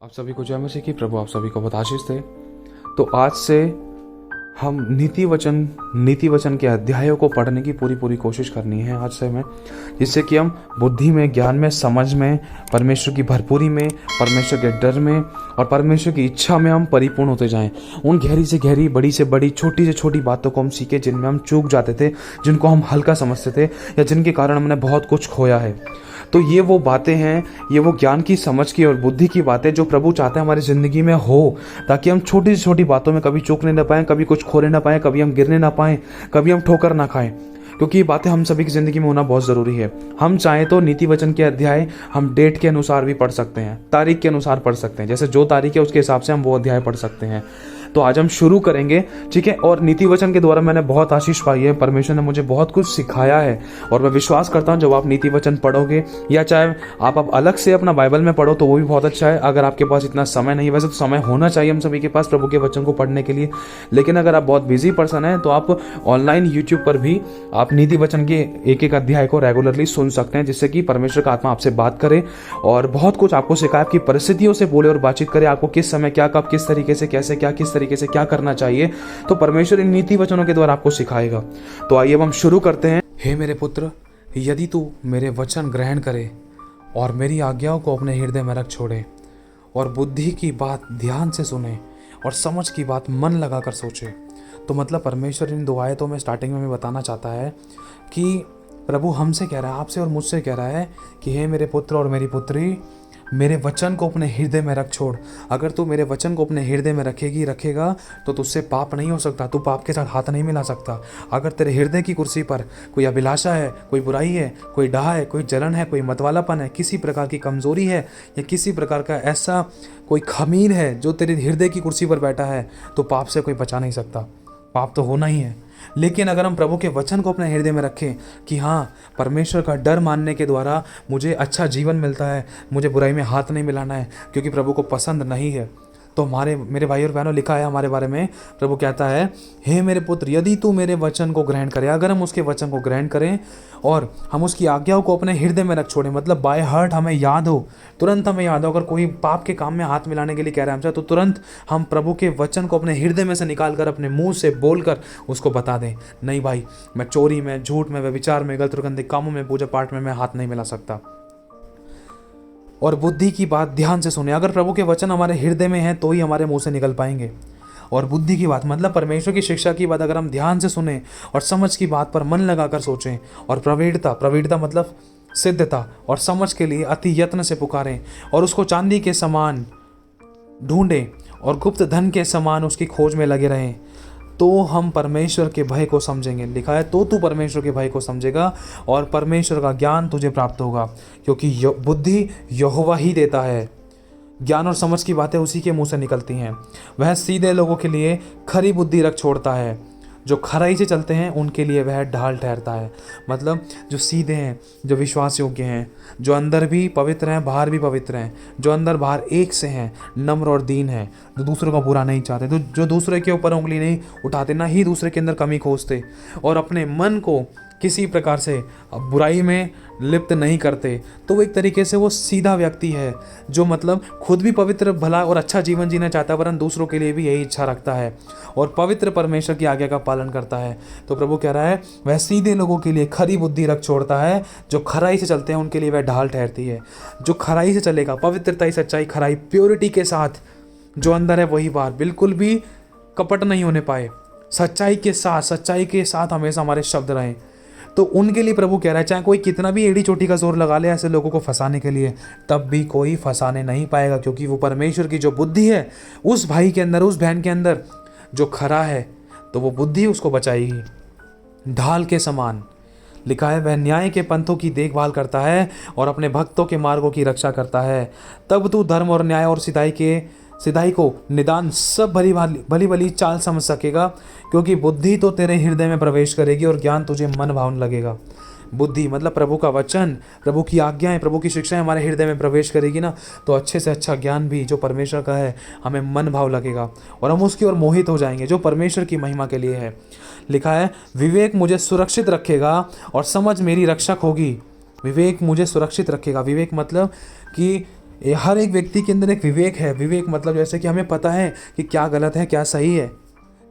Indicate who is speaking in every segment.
Speaker 1: आप सभी को जय मसीह की। प्रभु आप सभी को बहुत आशीष दे। तो आज से हम नीति वचन के अध्यायों को पढ़ने की पूरी कोशिश करनी है आज से हमें, जिससे कि हम बुद्धि में, ज्ञान में, समझ में, परमेश्वर की भरपूरी में, परमेश्वर के डर में और परमेश्वर की इच्छा में हम परिपूर्ण होते जाएं। उन गहरी से गहरी, बड़ी से बड़ी, छोटी से छोटी बातों को हम सीखे जिनमें हम चूक जाते थे, जिनको हम हल्का समझते थे या जिनके कारण हमने बहुत कुछ खोया है। तो ये वो बातें हैं, ये वो ज्ञान की, समझ की और बुद्धि की बातें जो प्रभु चाहते हैं हमारी ज़िंदगी में हो, ताकि हम छोटी से छोटी बातों में कभी चूकने ना पाएं, कभी कुछ खोने ना पाएं, कभी हम गिरने ना पाएं, कभी हम ठोकर ना खाएं। क्योंकि ये बातें हम सभी की ज़िंदगी में होना बहुत ज़रूरी है। हम चाहें तो नीति वचन के अध्याय हम डेट के अनुसार भी पढ़ सकते हैं, तारीख के अनुसार पढ़ सकते हैं, जैसे जो तारीख है उसके हिसाब से हम वो अध्याय पढ़ सकते हैं। तो आज हम शुरू करेंगे, ठीक है। और नीति वचन के द्वारा मैंने बहुत आशीष पाई है, परमेश्वर ने मुझे बहुत कुछ सिखाया है और मैं विश्वास करता हूं जब आप नीति वचन पढ़ोगे या चाहे आप अलग से अपना बाइबल में पढ़ो तो वो भी बहुत अच्छा है। अगर आपके पास इतना समय नहीं, वैसे तो समय होना चाहिए हम सभी के पास प्रभु के वचन को पढ़ने के लिए, लेकिन अगर आप बहुत बिजी पर्सन हैं तो आप ऑनलाइन यूट्यूब पर भी आप नीति वचन के एक एक अध्याय को रेगुलरली सुन सकते हैं, जिससे कि परमेश्वर का आत्मा आपसे बात करे और बहुत कुछ आपको सिखाए, आपकी परिस्थितियों से बोले और बातचीत करे, आपको किस समय क्या, कब, किस तरीके से, कैसे क्या, किस तरीके से क्या करना चाहिए। तो परमेश्वर इन नीति वचनों के द्वारा आपको सिखाएगा। तो आइए अब हम शुरू करते हैं। हे मेरे पुत्र, यदि तू मेरे वचन ग्रहण करे और मेरी आज्ञाओं को अपने हृदय में रख छोड़े और बुद्धि की बात ध्यान से सुने और समझ की बात मन लगाकर सोचे। तो मतलब परमेश्वर इन दो आयतों में स्टार्टिंग में हमें बताना चाहता है कि प्रभु हमसे कह रहा है, आपसे और मुझसे कह रहा है कि हे मेरे पुत्र और मेरी पुत्री, मेरे वचन को अपने हृदय में रख छोड़। अगर तू मेरे वचन को अपने हृदय में रखेगा तो तुझसे पाप नहीं हो सकता, तू पाप के साथ हाथ नहीं मिला सकता। अगर तेरे हृदय की कुर्सी पर कोई अभिलाषा है, कोई बुराई है, कोई डाह है, कोई जलन है, कोई मतवालापन है, किसी प्रकार की कमजोरी है या किसी प्रकार का ऐसा कोई खमीर है जो तेरे हृदय की कुर्सी पर बैठा है, तो पाप से कोई बचा नहीं सकता। पाप तो होना ही है। लेकिन अगर हम प्रभु के वचन को अपने हृदय में रखें कि हाँ, परमेश्वर का डर मानने के द्वारा मुझे अच्छा जीवन मिलता है, मुझे बुराई में हाथ नहीं मिलाना है क्योंकि प्रभु को पसंद नहीं है। तो मेरे भाई और बहनों, लिखा है हमारे बारे में, प्रभु कहता है, हे मेरे पुत्र, यदि तू मेरे वचन को ग्रहण करे। अगर हम उसके वचन को ग्रहण करें और हम उसकी आज्ञाओं को अपने हृदय में रख छोड़ें, मतलब बाय हार्ट हमें याद हो, तुरंत हमें याद हो। अगर कोई पाप के काम में हाथ मिलाने के लिए कह रहा है हमसे, तो तुरंत हम प्रभु के वचन को अपने हृदय में से निकाल कर अपने मुंह से बोलकर उसको बता दें, नहीं भाई, मैं चोरी में, झूठ में, व्यभिचार में, गलत और गंदे कामों में, पूजा पाठ में मैं हाथ नहीं मिला सकता। और बुद्धि की बात ध्यान से सुने। अगर प्रभु के वचन हमारे हृदय में हैं तो ही हमारे मुंह से निकल पाएंगे। और बुद्धि की बात मतलब परमेश्वर की शिक्षा की बात अगर हम ध्यान से सुने और समझ की बात पर मन लगाकर सोचें, और प्रवीणता मतलब सिद्धता और समझ के लिए अति यत्न से पुकारें और उसको चांदी के समान ढूंढें और गुप्त धन के समान उसकी खोज में लगे रहें, तो हम परमेश्वर के भय को समझेंगे। लिखा है, तो तू परमेश्वर के भय को समझेगा और परमेश्वर का ज्ञान तुझे प्राप्त होगा, क्योंकि बुद्धि यहोवा ही देता है। ज्ञान और समझ की बातें उसी के मुंह से निकलती हैं। वह सीधे लोगों के लिए खरी बुद्धि रख छोड़ता है, जो खराई से चलते हैं उनके लिए वह ढाल ठहरता है। मतलब जो सीधे हैं, जो विश्वास योग्य हैं, जो अंदर भी पवित्र हैं, बाहर भी पवित्र हैं, जो अंदर बाहर एक से हैं, नम्र और दीन हैं, जो दूसरों का बुरा नहीं चाहते, तो जो दूसरे के ऊपर उंगली नहीं उठाते, ना ही दूसरे के अंदर कमी खोजते, और अपने मन को किसी प्रकार से बुराई में लिप्त नहीं करते, तो वो एक तरीके से वो सीधा व्यक्ति है, जो मतलब खुद भी पवित्र, भला और अच्छा जीवन जीना चाहता है, वरन दूसरों के लिए भी यही इच्छा रखता है और पवित्र परमेश्वर की आज्ञा का पालन करता है। तो प्रभु कह रहा है, वह सीधे लोगों के लिए खरी बुद्धि रख छोड़ता है, जो खराई से चलते हैं उनके लिए वह ढाल ठहरती है। जो खराई से चलेगा, पवित्रता, सच्चाई, खराई, प्योरिटी के साथ, जो अंदर है वही बाहर, बिल्कुल भी कपट नहीं होने पाए, सच्चाई के साथ हमेशा हमारे शब्द रहें, तो उनके लिए प्रभु कह रहा है, चाहे कोई कितना भी एड़ी चोटी का जोर लगा ले ऐसे लोगों को फंसाने के लिए, तब भी कोई फंसाने नहीं पाएगा, क्योंकि वो परमेश्वर की जो बुद्धि है उस भाई के अंदर, उस बहन के अंदर जो खरा है, तो वो बुद्धि उसको बचाएगी। ढाल के समान लिखा है, वह न्याय के पंथों की देखभाल करता है और अपने भक्तों के मार्गों की रक्षा करता है। तब तू धर्म और न्याय और सिधाई को निदान सब भली चाल समझ सकेगा, क्योंकि बुद्धि तो तेरे हृदय में प्रवेश करेगी और ज्ञान तुझे मन भावन लगेगा। बुद्धि मतलब प्रभु का वचन, प्रभु की आज्ञाएं, प्रभु की शिक्षाएं हमारे हृदय में प्रवेश करेगी ना, तो अच्छे से अच्छा ज्ञान भी जो परमेश्वर का है हमें मन भाव लगेगा और हम उसकी ओर मोहित हो जाएंगे, जो परमेश्वर की महिमा के लिए है। लिखा है, विवेक मुझे सुरक्षित रखेगा और समझ मेरी रक्षक होगी। विवेक मुझे सुरक्षित रखेगा। विवेक मतलब कि हर एक व्यक्ति के अंदर एक विवेक है। विवेक मतलब जैसे कि हमें पता है कि क्या गलत है क्या सही है,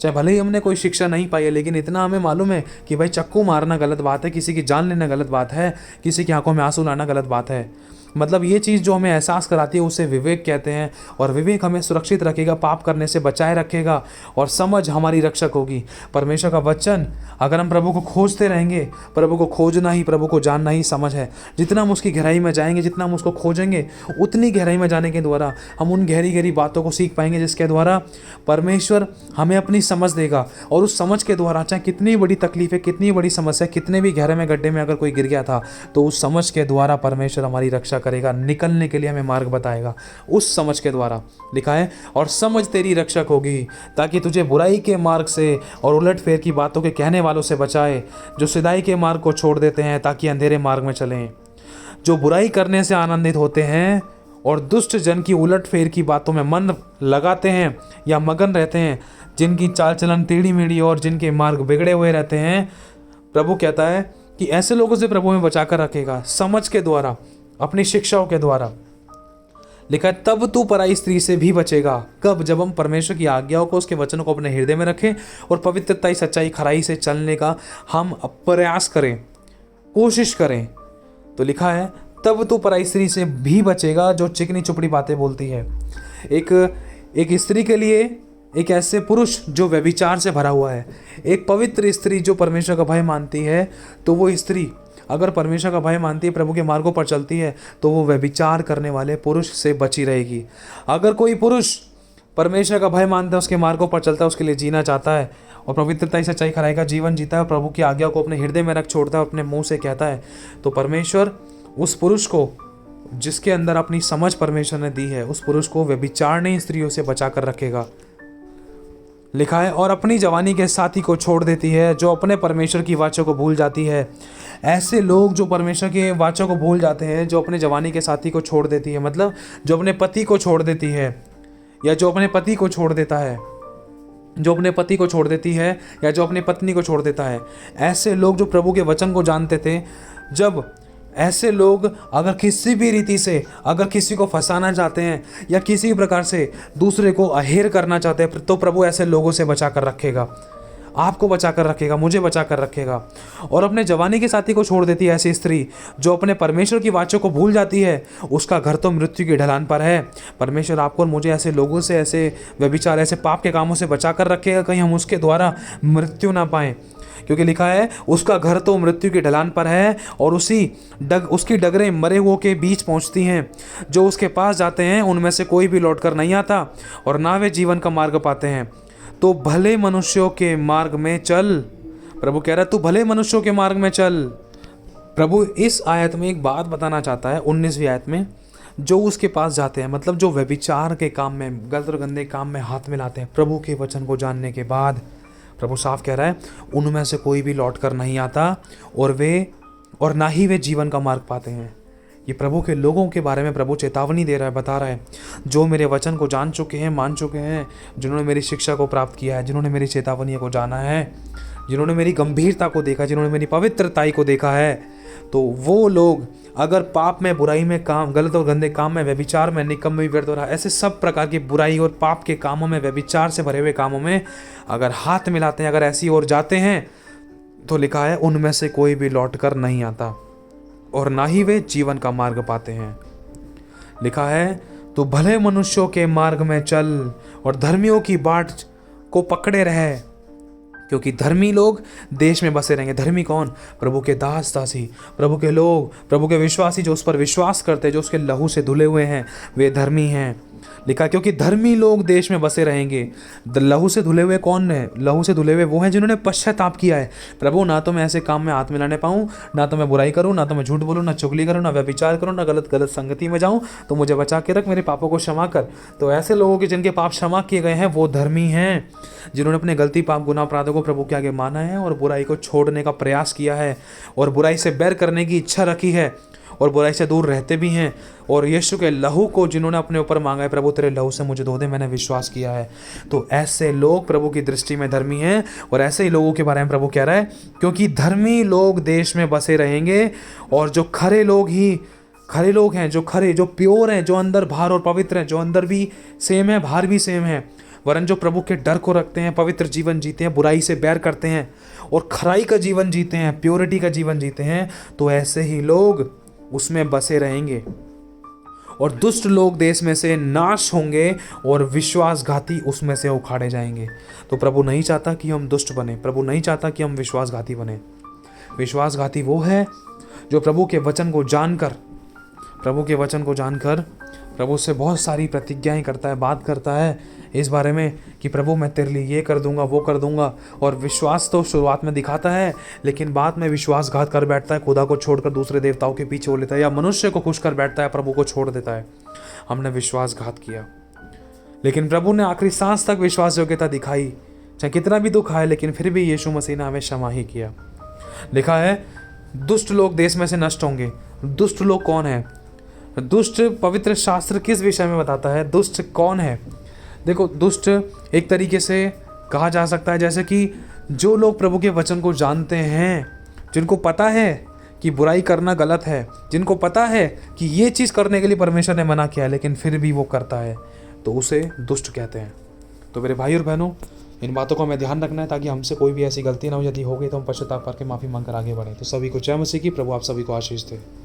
Speaker 1: चाहे भले ही हमने कोई शिक्षा नहीं पाई है, लेकिन इतना हमें मालूम है कि भाई चक्कू मारना गलत बात है, किसी की जान लेना गलत बात है, किसी की आंखों में आंसू लाना गलत बात है। मतलब ये चीज़ जो हमें एहसास कराती है उसे विवेक कहते हैं। और विवेक हमें सुरक्षित रखेगा, पाप करने से बचाए रखेगा, और समझ हमारी रक्षक होगी। परमेश्वर का वचन, अगर हम प्रभु को खोजते रहेंगे, प्रभु को खोजना ही, प्रभु को जानना ही समझ है। जितना हम उसकी गहराई में जाएंगे, जितना हम उसको खोजेंगे, उतनी गहराई में जाने के द्वारा हम उन गहरी गहरी बातों को सीख पाएंगे, जिसके द्वारा परमेश्वर हमें अपनी समझ देगा। और उस समझ के द्वारा चाहे कितनी बड़ी तकलीफ है, कितनी बड़ी समस्या, कितने भी गहरे में गड्ढे में अगर कोई गिर गया था, तो उस समझ के द्वारा परमेश्वर हमारी रक्षा करेगा, निकलने के लिए हमें मार्ग बताएगा उस समझ के द्वारा। लिखा है, और समझ तेरी रक्षक होगी, ताकि तुझे बुराई के मार्ग से और उलटफेर की बातों के कहने वालों से बचाए, जो सिधाई के मार्ग को छोड़ देते हैं ताकि अंधेरे मार्ग में चलें, जो बुराई करने से आनंदित होते हैं और दुष्ट जन की उलटफेर की बातों में मन लगाते हैं या मगन रहते हैं, जिनकी चाल चलन टेढ़ी मेढ़ी और जिनके मार्ग बिगड़े हुए रहते हैं। प्रभु कहता है कि ऐसे लोगों से प्रभु में बचाकर रखेगा, समझ के द्वारा, अपनी शिक्षाओं के द्वारा। लिखा है, तब तू पराई स्त्री से भी बचेगा। कब? जब हम परमेश्वर की आज्ञाओं को, उसके वचनों को अपने हृदय में रखें और पवित्रता, सच्चाई, खराई से चलने का हम प्रयास करें, कोशिश करें। तो लिखा है, तब तू पराई स्त्री से भी बचेगा जो चिकनी चुपड़ी बातें बोलती है। एक स्त्री के लिए, एक ऐसे पुरुष जो व्यभिचार से भरा हुआ है, एक पवित्र स्त्री जो परमेश्वर का भय मानती है, तो वो स्त्री अगर परमेश्वर का भय मानती है, प्रभु के मार्गों पर चलती है, तो वो व्यभिचार करने वाले पुरुष से बची रहेगी। अगर कोई पुरुष परमेश्वर का भय मानता है, उसके मार्गों पर चलता है, उसके लिए जीना चाहता है और पवित्रता, सच्चाई, खराई का जीवन जीता है, प्रभु की आज्ञा को अपने हृदय में रख छोड़ता है, अपने मुंह से कहता है, तो परमेश्वर उस पुरुष को, जिसके अंदर अपनी समझ परमेश्वर ने दी है, उस पुरुष को व्यभिचारणी स्त्रियों से बचा कर रखेगा। लिखा है, और अपनी जवानी के साथी को छोड़ देती है जो अपने परमेश्वर की वाचा को भूल जाती है। ऐसे लोग जो परमेश्वर के वाचा को भूल जाते हैं, जो अपने जवानी के साथी को छोड़ देती है, मतलब जो अपने पति को छोड़ देती है, या जो अपने पति को छोड़ देता है, जो अपने पति को छोड़ देती है, या जो अपनी पत्नी को छोड़ देता है। ऐसे लोग जो प्रभु के वचन को जानते थे, जब ऐसे लोग अगर किसी भी रीति से अगर किसी को फंसाना चाहते हैं या किसी प्रकार से दूसरे को अहेर करना चाहते हैं, तो प्रभु ऐसे लोगों से बचा कर रखेगा, आपको बचा कर रखेगा, मुझे बचा कर रखेगा। और अपने जवानी के साथी को छोड़ देती है ऐसी स्त्री जो अपने परमेश्वर की वाचा को भूल जाती है, उसका घर तो मृत्यु की ढलान पर है। परमेश्वर आपको और मुझे ऐसे लोगों से, ऐसे व्यभिचार, ऐसे पाप के कामों से बचा कर रखेगा, कहीं हम उसके द्वारा मृत्यु ना पाएं। क्योंकि लिखा है, उसका घर तो मृत्यु की ढलान पर है और उसकी डगरें मरे हुओं के बीच पहुंचती हैं। जो उसके पास जाते हैं उनमें से कोई भी लौटकर नहीं आता और ना वे जीवन का मार्ग पाते हैं। तो भले मनुष्यों के मार्ग में चल। प्रभु कह रहा है, तू भले मनुष्यों के मार्ग में चल। प्रभु इस आयत में एक बात बताना चाहता है, 19वीं आयत में, जो उसके पास जाते हैं, मतलब जो व्यभिचार के काम में, गलत और गंदे काम में हाथ मिलाते हैं, प्रभु के वचन को जानने के बाद प्रभु साफ कह रहा है, उनमें से कोई भी लौट कर नहीं आता और ना ही वे जीवन का मार्ग पाते हैं। ये प्रभु के लोगों के बारे में प्रभु चेतावनी दे रहा है, बता रहा है, जो मेरे वचन को जान चुके हैं, मान चुके हैं, जिन्होंने मेरी शिक्षा को प्राप्त किया है, जिन्होंने मेरी चेतावनी को जाना है, जिन्होंने मेरी गंभीरता को देखा, जिन्होंने मेरी पवित्रताई को देखा है, तो वो लोग अगर पाप में, बुराई में, काम, गलत और गंदे काम में, व्यभिचार में, निकम्मी, व्यर्थ और ऐसे सब प्रकार की बुराई और पाप के कामों में, व्यभिचार से भरे हुए कामों में अगर हाथ मिलाते हैं, अगर ऐसी ओर जाते हैं, तो लिखा है, उनमें से कोई भी लौट कर नहीं आता और ना ही वे जीवन का मार्ग पाते हैं। लिखा है, तो भले मनुष्यों के मार्ग में चल और धर्मियों की बाट को पकड़े रहे, क्योंकि धर्मी लोग देश में बसे रहेंगे। धर्मी कौन? प्रभु के दास दासी, प्रभु के लोग, प्रभु के विश्वासी, जो उस पर विश्वास करते हैं, जो उसके लहू से धुले हुए हैं, वे धर्मी हैं। लिखा, क्योंकि धर्मी लोग देश में बसे रहेंगे। लहू से धुले हुए कौन है? लहू से धुले हुए वो हैं जिन्होंने पश्चाताप किया है। प्रभु, ना तो मैं ऐसे काम में हाथ मिलाने पाऊँ, ना तो मैं बुराई करूँ, ना तो मैं झूठ बोलूँ, ना चुगली करूँ, ना व्यभिचार करूँ, ना गलत संगति में जाऊँ, तो मुझे बचा के रख, मेरे पापों को क्षमा कर। तो ऐसे लोगों के जिनके पाप क्षमा किए गए हैं, वो धर्मी हैं, जिन्होंने अपने गलती, पाप, गुनाह, अपराधों को प्रभु के आगे माना है और बुराई को छोड़ने का प्रयास किया है और बुराई से बैर करने की इच्छा रखी है और बुराई से दूर रहते भी हैं। और यीशु के लहू को जिन्होंने अपने ऊपर मांगा है, प्रभु तेरे लहू से मुझे धो दे, मैंने विश्वास किया है। तो ऐसे लोग प्रभु की दृष्टि में धर्मी हैं। और ऐसे ही लोगों के बारे में प्रभु कह रहा है, क्योंकि धर्मी लोग देश में बसे रहेंगे और जो खरे लोग ही खरे लोग हैं, जो खरे, जो प्योर हैं, जो अंदर बाहर और पवित्र हैं, जो अंदर भी सेम है बाहर भी सेम है, वरन जो प्रभु के डर को रखते हैं, पवित्र जीवन जीते हैं, बुराई से बैर करते हैं और खराई का जीवन जीते हैं, प्योरिटी का जीवन जीते हैं, तो ऐसे ही लोग उसमें बसे रहेंगे। और दुष्ट लोग देश में से नाश होंगे और विश्वासघाती उसमें से उखाड़े जाएंगे। तो प्रभु नहीं चाहता कि हम दुष्ट बने, प्रभु नहीं चाहता कि हम विश्वासघाती बने। विश्वासघाती वो है जो प्रभु के वचन को जानकर प्रभु से बहुत सारी प्रतिज्ञाएं करता है, बात करता है इस बारे में कि प्रभु मैं तेरे लिए ये कर दूंगा, वो कर दूंगा, और विश्वास तो शुरुआत में दिखाता है लेकिन बाद में विश्वासघात कर बैठता है, खुदा को छोड़कर दूसरे देवताओं के पीछे हो लेता है, या मनुष्य को खुश कर बैठता है, प्रभु को छोड़ देता है। हमने विश्वासघात किया, लेकिन प्रभु ने आखिरी सांस तक विश्वास योग्यता दिखाई, चाहे कितना भी दुख आए, लेकिन फिर भी यीशु मसीह ने हमें क्षमा ही किया। लिखा है दुष्ट लोग देश में से नष्ट होंगे। दुष्ट लोग कौन है? दुष्ट पवित्र शास्त्र किस विषय में बताता है? दुष्ट कौन है? देखो, दुष्ट एक तरीके से कहा जा सकता है जैसे कि जो लोग प्रभु के वचन को जानते हैं, जिनको पता है कि बुराई करना गलत है, जिनको पता है कि ये चीज़ करने के लिए परमेश्वर ने मना किया है, लेकिन फिर भी वो करता है, तो उसे दुष्ट कहते हैं। तो मेरे भाई और बहनों, इन बातों को हमें ध्यान रखना है ताकि हमसे कोई भी ऐसी गलती ना हो। यदि हो गई तो हम पश्चाताप करके माफ़ी मांगकर आगे बढ़ें। तो सभी को जय मसीह की। प्रभु आप सभी को आशीष दे।